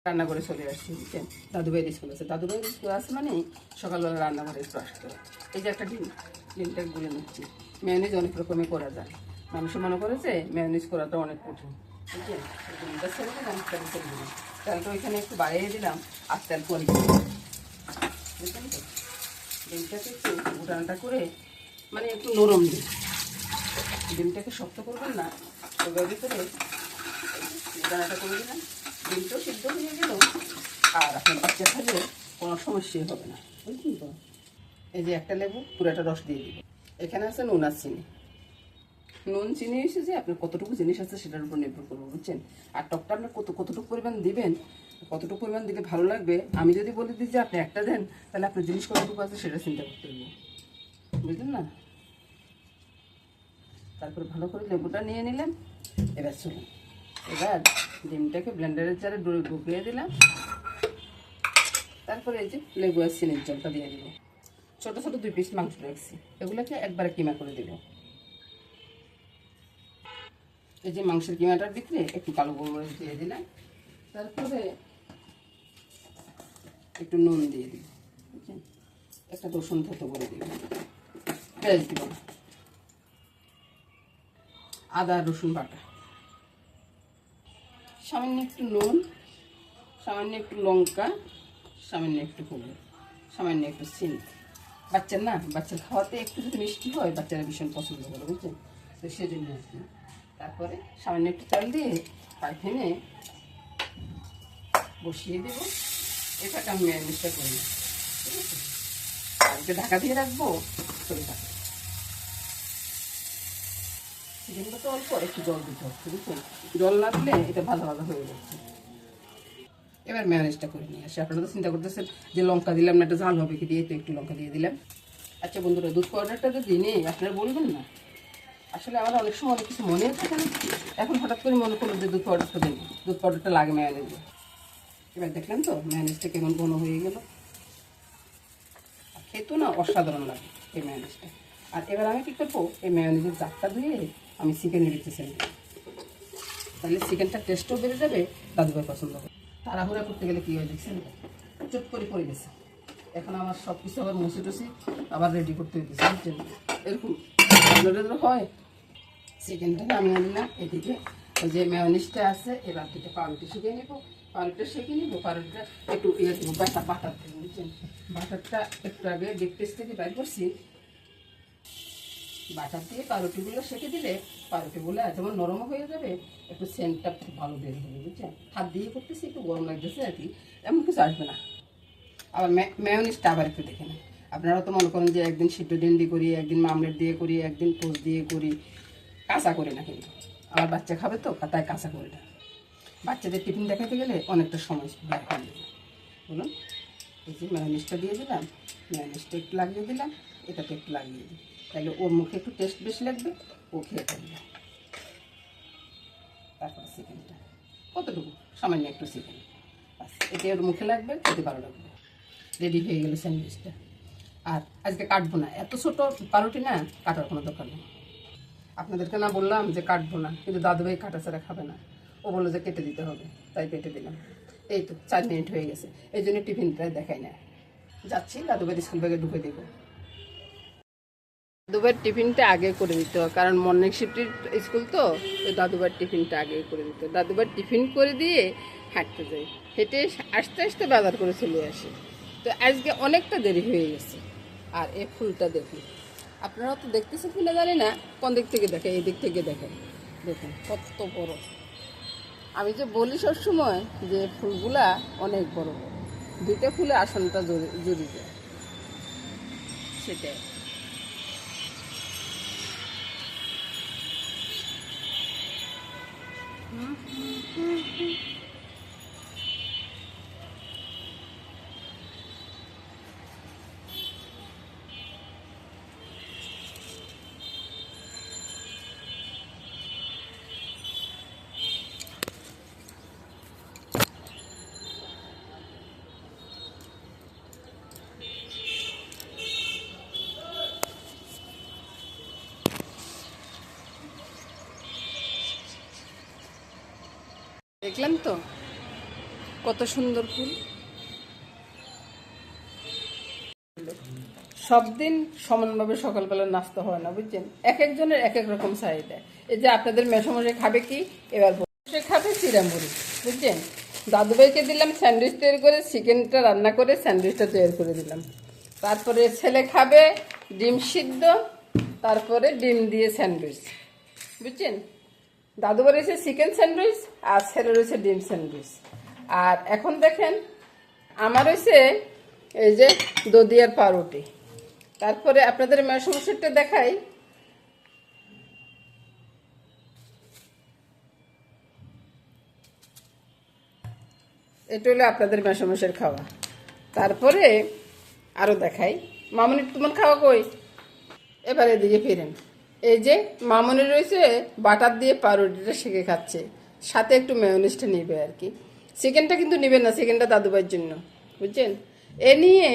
রান্না করে চলে আসছি, বুঝছেন। দাদুভাইয়ের স্কুল আছে, দাদুভাইয়ের স্কুল আছে মানে সকালবেলা রান্নাঘরে একটু আসতে হয়। এই যে একটা ডিমটা গুলে নিচ্ছি। মেয়োনিজ অনেক রকমের করা যায়। মানুষ মনে করে যে মেয়োনিজ করাটা অনেক কঠিন, বুঝছেন। ডিমটা ছেড়ে দিলাম, তেল ছেড়ে দিলাম, তেলটা ওইখানে একটু বাড়িয়ে দিলাম, আর তেল পরে বুঝছেন তো। ডিমটাকে একটু উঠানটা করে মানে একটু নরম দিই, ডিমটাকে শক্ত করবেন না, ওর ভিতরে উঠানাটা করে দিলাম। ডিমটাও সিদ্ধ হয়ে গেল, আর আপনার বাচ্চা খালে কোনো সমস্যাই হবে না, বুঝলেন তো। এই যে একটা লেবু পুরোটা রস দিয়ে দিব। এখানে আছে নুন আর চিনি। নুন চিনি এসে যে আপনার কতটুকু জিনিস আছে সেটার উপর নির্ভর করবো, বুঝছেন। আর টকটা আপনার কতটুকু পরিমাণ দিবেন, কতটুকু পরিমাণ দিলে ভালো লাগবে। আমি যদি বলে দিই যে আপনি একটা দেন, তাহলে আপনার জিনিস কতটুকু আছে সেটা চিন্তা করতে হবে, বুঝলেন না। তারপর ভালো করে লেবুটা নিয়ে নিলাম। এবার চলুন, এবার ডিমটাকে ব্লেন্ডারের জারে ঢুকিয়ে দিলাম। তারপরে এই যে লেবু আর চিনির জলটা দিয়ে দিব। ছোটো ছোটো 2 পিস মাংস রাখছি, এগুলোকে একবারে কিমা করে দেব। এই যে মাংসের কিমাটার ভিতরে একটু কালো গোলমরিচ দিয়ে দিলাম। তারপরে একটু নুন দিয়ে দিব, বুঝছেন। একটা রসুন থেতো করে দিব, পেঁয়াজ দিব, আদা রসুন বাটা, সামান্য একটু নুন, সামান্য একটু লঙ্কা, সামান্য একটু হলুদ, সামান্য একটু চিনি। বাচ্চার না, বাচ্চার খাওয়াতে একটু যদি মিষ্টি হয় বাচ্চারা ভীষণ পছন্দ করে, বুঝছেন তো, সেজন্য আর কি। তারপরে সামান্য একটু তেল দিয়ে পাইফেনে বসিয়ে দেব। এটাকে আমি ম্যারিনেটটা করি, ঠিক আছে। আর এটা ঢাকা দিয়ে রাখবো, চলে থাকবে। চিকেনটা তো অল্প একটু জল দিতে হচ্ছে, বুঝছেন। জল না দিলে এটা ভালো ভালো হয়ে যাচ্ছে। এবার ম্যানেজটা করে নিয়ে আসি। আপনারা তো চিন্তা করতেছেন যে লঙ্কা দিলাম না, একটা ঝাল হবে কি, দিয়ে তো একটু লঙ্কা দিয়ে দিলাম। আচ্ছা বন্ধুরা, দুধ পাউডারটা তো দিনে আপনারা বলবেন না। আসলে আমার অনেক সময় অনেক কিছু মনে থাকে না, এখন হঠাৎ করে মনে করলো যে দুধ পাউডারটা দেবো, দুধ পাউডারটা লাগে ম্যানেজে। এবার দেখলেন তো ম্যানেজটা কেমন ঘন হয়ে গেল, খেতেও না অসাধারণ লাগে এই ম্যানেজটা। আর এবার আমি কী করবো, এই ম্যানেজের জাতটা ধুয়ে আমি চিকেনের ভিতরে ছেড়ে দেবো, তাহলে চিকেনটার টেস্টও বেড়ে যাবে, দাদুভাই পছন্দ হবে। তাড়াহুড়া করতে গেলে কী হয় দেখছেন, চট করে পড়ে গেছে। এখন আমার সব কিছু আবার মুছে টুসি আবার রেডি করতে হইতেছে, বুঝছেন। এরকম হয়। চিকেনটাকে আমি আনলাম, এদিকে ওই যে মেয়োনিজটা আছে, এবার দুটো পাউরুটি শুকিয়ে নেবো, পাউরুটিটা সেঁকে নেবো, পাউরুটিটা একটু ইয়ে দেবো, বাটার দেবো, বুঝছেন। বাটারটা একটু আগে ডিপ ফ্রিজ থেকে বাইর করছি, বাটার দিয়ে পাউরুটিগুলো সেঁকে দিলে পাউরুটিগুলো যেমন নরম হয়ে যাবে, একটু সেন্টটা খুব ভালো বের হবে, বুঝছেন। হাত দিয়ে করতেছি, একটু গরম লাগতেছে আর কি, এমন কিছু আসবে না। আবার মেয়োনিজটা আবার একটু দেখে নেন। আপনারা তো মনে করেন যে একদিন সিদ্ধ ডিম দিয়ে করি, একদিন মামলেট দিয়ে করি, একদিন পোস্ট দিয়ে করি, কাঁচা করি না। কিন্তু আমার বাচ্চা খাবে তো, তাই কাঁচা করি না। বাচ্চাদের টিফিন দেখাতে গেলে অনেকটা সময় ব্যয় হয়ে যাবে, বলুন। এই যে মেয়োনিজটা দিয়ে দিলাম, মেয়োনিজটা একটু লাগিয়ে দিলাম, এটাকে একটু লাগিয়ে দিই, তাহলে ওর মুখে একটু টেস্ট বেশি লাগবে, ও খেয়ে ফেলবে। তারপর চিকেনটা কতটুকু, সামান্য একটু চিকেন, এতে ওর মুখে লাগবে, খেতে ভালো লাগবে। রেডি হয়ে গেল স্যান্ডউইচটা। আর আজকে কাটবো না, এত ছোটো পাউরুটি না, কাটার কোনো দরকার নেই। আপনাদেরকে না বললাম যে কাটবো না, কিন্তু দাদুভাই কাটা ছাড়া খাবে না, ও বললো যে কেটে দিতে হবে, তাই কেটে দিলাম। এই তো 4 মিনিট হয়ে গেছে, এই জন্য টিফিনটা দেখাই না। যাচ্ছি দাদুভাইয়ের স্কুল ব্যাগে ঢুকে দেবো। দাদুভাইয়ের টিফিনটা আগে করে দিতে হয়, কারণ মর্নিং শিফটের স্কুল তো, দাদুভাইয়ের টিফিনটা আগে করে দিতে হয়। দাদুভাইয়ের টিফিন করে দিয়ে হাঁটতে যাই, হেঁটে আস্তে আস্তে বাজার করে চলে আসি। তো আজকে অনেকটা দেরি হয়ে গেছে। আর এই ফুলটা দেখুন, আপনারাও তো দেখতেছেন কিনা জানি না, কোন দিক থেকে দেখে, এই দিক থেকে দেখেন, দেখুন কত বড়। আমি যে বলি সবসময় যে ফুলগুলা অনেক বড় বড়, 2টা ফুলে আসনটা জড়িয়ে যায়, সেটাই। দেখলেন তো, কত সুন্দর ফুল। সব দিন সমানভাবে সকালবেলা নাস্তা হয় না, বুঝছেন? এক একজনের এক এক রকম চাহিদা। এই যে আপনাদের মেসমশাই খাবে কি, এবার সে খাবে চিড়ামুড়ি, বুঝছেন? দাদুভাইকে দিলাম স্যান্ডউইচ তৈরি করে, চিকেনটা রান্না করে স্যান্ডউইচটা তৈরি করে দিলাম। তারপরে ছেলে খাবে ডিম সিদ্ধ, তারপরে ডিম দিয়ে স্যান্ডউইচ, বুঝছেন? দাদু রয়েছে চিকেন স্যান্ডউইচ আর ছেলে রয়েছে ডিম স্যান্ডউইচ। আর এখন দেখেন আমার হয়েছে এই যে দদিয়ার পাউরুটি। তারপরে আপনাদের মেসমশাইটা দেখাই। এটা হলো আপনাদের মেসমশাইয়ের খাওয়া। তারপরে আরও দেখাই, মামুনি তোমার খাওয়া কই? এবার এদিকে ফিরেন। এই যে মামুনি রয়েছে বাটার দিয়ে পাউরুটিটা সেঁকে খাচ্ছে, সাথে একটু মেয়োনিজটা নিবে আর কি। চিকেনটা কিন্তু নেবেন না, চিকেনটা দাদুভাইয়ের জন্য, বুঝছেন? এ নিয়ে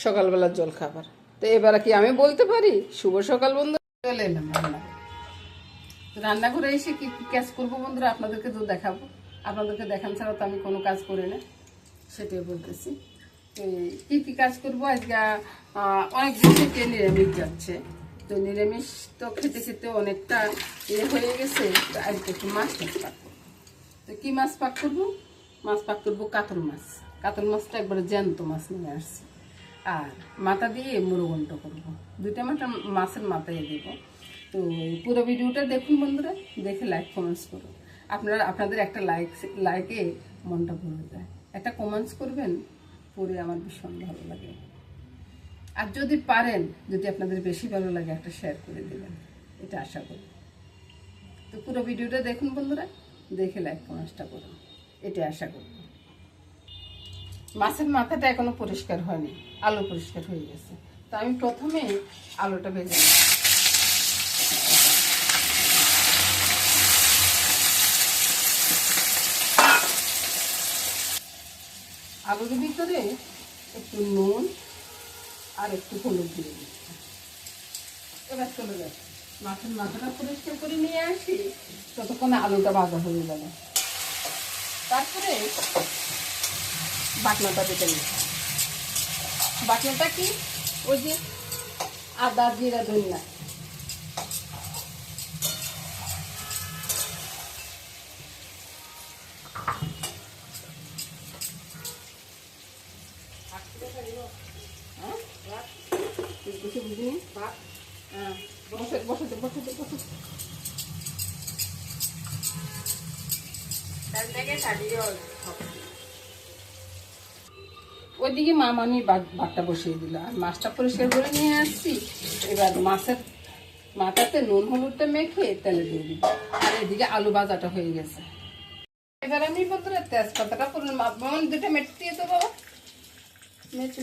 সকালবেলার জল খাবার। তো এবার কি আমি বলতে পারি শুভ সকাল বন্ধু। চলে এলাম রান্নাঘরে এসে কি কাজ করবো বন্ধুরা আপনাদেরকে তো দেখাবো। আপনাদেরকে দেখান ছাড়া তো আমি কোনো কাজ করি না, সেটাই বলতেছি। কি কি কাজ করবো আজকে? অনেক দিন থেকে নিরামিষ যাচ্ছে, তো নিরামিষ তো খেতে খেতে অনেকটা হয়ে গেছে। তো আজকে একটু মাছ পাক করবো। তো কি মাছ পাক করবো? মাছ পাক করবো কাতল মাছ। কাতল মাছটা একবারে জ্যান্ত মাছ নিয়ে আসছি। আর মাথা দিয়ে মুরগন্ট করবো, 2টা মাছের মাথায় দিব। তো পুরো ভিডিওটা দেখুন বন্ধুরা, দেখে লাইক কমেন্টস করুন। আপনাদের একটা লাইকে মনটা ভরে যায়। একটা কমেন্টস করবেন, পড়ে আমার ভীষণ ভালো লাগে। আর যদি পারেন, যদি আপনাদের বেশি ভালো লাগে, একটা শেয়ার করে দেবেন, এটা আশা করি। তো পুরো ভিডিওটা দেখুন বন্ধুরা, দেখে লাইক কমেন্টসটা করুন, এটা আশা করি। মাছের মাথাটা এখনো পরিষ্কার হয়নি, আলু পরিষ্কার হয়ে গেছে। তো আমি প্রথমে আলুটা ভেজে নিই। আলুর ভিতরে একটু নুন আর একটু হলুদ দিয়ে দিচ্ছি। এবার চলে যাচ্ছে, মাছের মাথাটা পরিষ্কার করে নিয়ে আসি, ততক্ষণে আলুটা ভাজা হয়ে যাবে। তারপরে বাটনাটা দিতে নিই। বাটনাটা কি? ওই যে আদা জিরা ধনিয়া, ওইদিকে মামানি বাটটা বসিয়ে দিল, আর মাছটা পরিষ্কার করে নিয়ে আসছি। এবার মাছের মাথাতে নুন হলুদটা মেখে তেলে দিয়ে দিব। আর এদিকে আলু ভাজাটা হয়ে গেছে। এবার আমি বন্ধুরা তেজপাতাটা পুরো মামনি 2টা মেথি দিয়ে দেবো। মেথি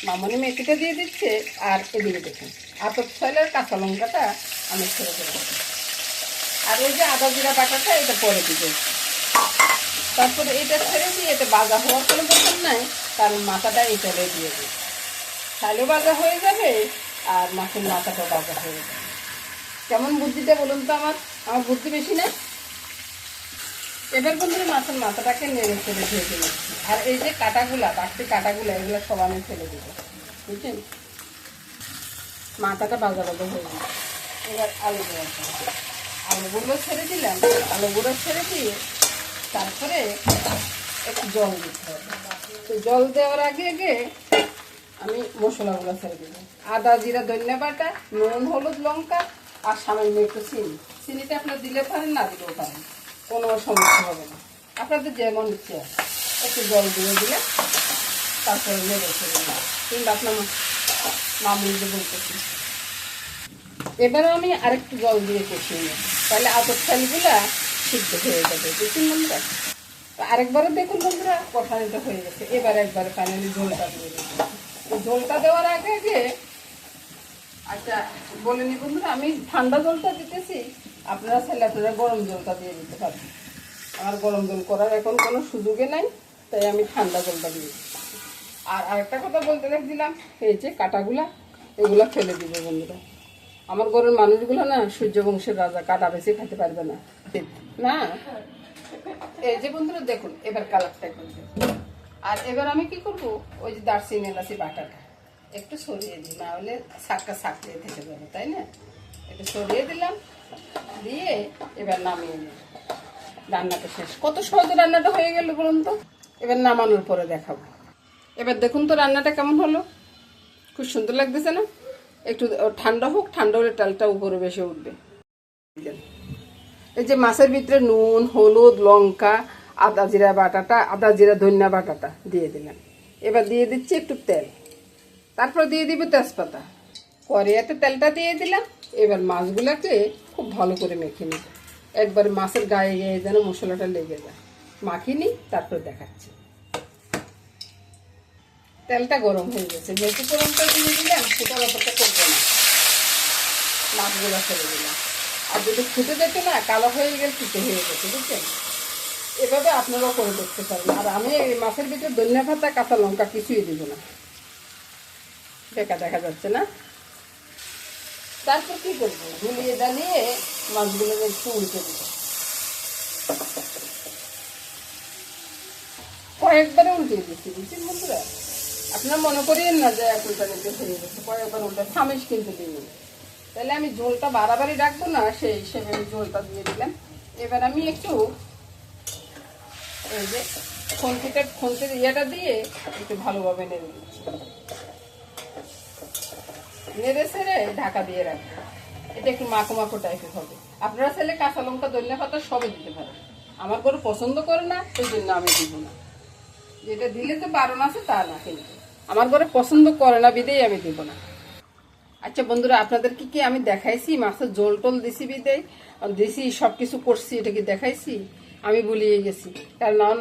মামনি মেথিটা দিয়ে দিচ্ছে। আর এদিকে দেখুন আতপ চালের কাঁচা লঙ্কাটা আমি ছেড়ে দেবো। আর ওই যে আদা জিরা বাটাটা এটা পরে দিবে। তারপরে এটা ছেড়ে দিয়ে এটা ভাজা হওয়ার কোনো দরকার নাই, কারণ মাথাটা এই তেলে দিয়ে দিই। চালও ভাজা হয়ে যাবে আর মাছের মাথাটাও ভাজা হয়ে যাবে। কেমন বুদ্ধিটা বলুন তো? আমার বুদ্ধি বেশি না? এবার বন্ধুরা মাছের মাথাটাকে নেড়ে ফেলে ভেজে নিচ্ছি। আর এই যে কাটাগুলা, বাড়তি কাটাগুলা, এগুলো সব আমি ফেলে দেবো, বুঝছেন? মাথাটা ভাজা হয়ে গেছে। এবার আলু দেওয়া, আলুগুলো ছেড়ে দিলাম। আলুগুলো ছেড়ে দিয়ে তারপরে একটু জল দিতে হবে। তো জল দেওয়ার আগে আমি মশলাগুলো ছেড়ে দেবো। আদা জিরা ধনিয়া বাটা, নুন হলুদ লঙ্কা আর সামান্য একটু চিনিটা আপনার দিলে পারেন, না দিলেও পারেন, কোনো সমস্যা হবে না। আপনাদের যেমন ইচ্ছে একটু জল দিয়ে দিলে তারপরে নেড়ে ছেড়ে দিলাম, কিংবা আপনার মামুনিকে বলতেছি। এবারে আমি আরেকটু জল দিয়ে কষিয়ে নেব, তাহলে আতপ চালগুলা সিদ্ধ হয়ে যাবে, বুঝছেন বন্ধুরা? আরেকবারও দেখুন বন্ধুরা কষানিটা হয়ে গেছে। এবার একবারে ফাইনালি ঝোলটা দিয়ে দেবো। ঝোলটা দেওয়ার আগে আচ্ছা বলে নি বন্ধুরা, আমি ঠান্ডা জলটা দিতেছি, আপনারা গরম জলটা দিয়ে দিতে পারবেন। আমার গরম জল করার এখন কোনো সুযোগে নাই, তাই আমি ঠান্ডা জলটা দিয়ে দিচ্ছি। আর আরেকটা কথা বলতে দেখছিলাম, এই যে কাটাগুলা এগুলা ফেলে দিবে বন্ধুরা। আমার ঘরের মানুষগুলো না সূর্যবংশের রাজা, কাটা বেশি খেতে পারবে না। এই যে বন্ধুরা দেখুন এবার কালারটা একবার দেখুন। আর এবার আমি কি করব, ওই যে দারচিনি এলাচি বাটাটা একটু সরিয়ে দিই, না হলে শাকটা সাকড়িয়ে থেকে যাবে, তাই না? একটু সরিয়ে দিলাম, দিয়ে এবার নামিয়ে নিই। রান্নাটা শেষ। কত সহজে রান্নাটা হয়ে গেল বলুন তো। এবার নামানোর পরে দেখাবো। এবার দেখুন তো রান্নাটা কেমন হলো, খুব সুন্দর লাগতেছে না? একটু ঠান্ডা হোক, ঠান্ডা হলে ডালটা উপরে বেশি উঠবে। এই যে মাছের ভিতরে নুন, হলুদ, লঙ্কা, আদা জিরা বাটাটা, আদা জিরা ধনিয়া বাটাটা দিয়ে দিলাম। এবার দিয়ে দিচ্ছি একটু তেল, তারপর দিয়ে দিব তেজপাতা। কড়াইতে তেলটা দিয়ে দিলাম। এবার মাছগুলোকে খুব ভালো করে মেখে নিব, একবার মাছের গায়ে গায়ে যেন মশলাটা লেগে যায়। মাখিয়ে নিই, তারপর দেখাচ্ছি। তেলটা গরম হয়ে গেছে, যেহেতু গরমটা দিয়ে দিলাম, ফুটার অপরটা করবো না, মাছগুলো ছেড়ে দিলাম। আর যদি ফুটে যেত না, কালো হয়ে গেলে ফুটে হয়ে গেছে, বুঝছেন? এভাবে আপনারাও করে দেখতে পারেন। আর আমি এই মাছের ভিতরে ধনিয়া পাতা, কাঁচা লঙ্কা কিছুই দিব না, বেকা দেখা যাচ্ছে না? তারপর কি করবো, গুলিয়ে দাঁড়িয়ে মাছগুলো একটু উল্টে দিব। কয়েকবারে উল্টে দিচ্ছি, বুঝছেন বন্ধুরা? আপনারা মনে করিয়েন না যে এক উল্টা নিতে হয়ে গেছে, কয়েকবার উল্টা থামিস কিন্তু দিন। তাহলে আমি ঝোলটা বাড়াবাড়ি রাখবো না, সেই হিসেবে আমি ঝোলটা দিয়ে দিলাম। এবার আমি একটু এই যে খুন্তির ইয়েটা দিয়ে একটু ভালোভাবে নেড়ে দিচ্ছি। নেড়ে ছেড়ে ঢাকা দিয়ে রাখবো। এটা একটু মাখো মাখো টাইপের হবে। আপনারা চাইলে কাঁচা লঙ্কা, ধনিয়া পাতা সবই দিতে পারেন। আমার করে পছন্দ করে না, সেই জন্য আমি দিব না। যেটা দিলে তো বারণ আছে তা না, কিন্তু আমার ঘরে পছন্দ করে না বিদেই আমি দিব না। আচ্ছা বন্ধুরা, আপনাদেরকে কি আমি দেখাইছি মাছের ঝোল টোল দিছি বিদেই দিছি, সব কিছু করছি, এটা কি দেখাইছি? আমি ভুলিয়ে গেছি, কারণ আমার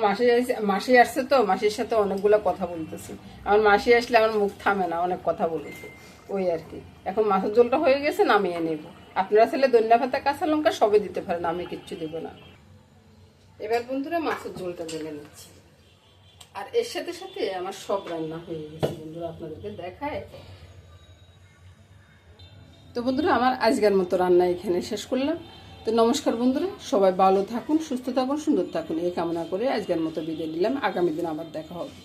মাসি আসছে তো, মাসির সাথে অনেকগুলো কথা বলতেছি। আমার মাসি আসলে আমার মুখ থামে না, অনেক কথা বলেছে, ওই আর কি। এখন মাছের ঝোলটা হয়ে গেছে, নামিয়ে নেব। আপনারা ছেলে ধনিয়া পাতা, কাঁচা লঙ্কা সবই দিতে পারেন, আমি কিচ্ছু দেবো না। এবার বন্ধুরা মাছের ঝোলটা ঢেলে নিচ্ছি। আর এর সাথে সাথে আমার সব রান্না হয়ে গেছে বন্ধুরা, আপনাদেরকে দেখায়। তো বন্ধুরা, আমার আজকের মতো রান্না এখানে শেষ করলাম। তো নমস্কার বন্ধুরা, সবাই ভালো থাকুন, সুস্থ থাকুন, সুন্দর থাকুন, এই কামনা করে আজকের মতো বিদায় নিলাম। আগামী দিন আবার দেখা হবে।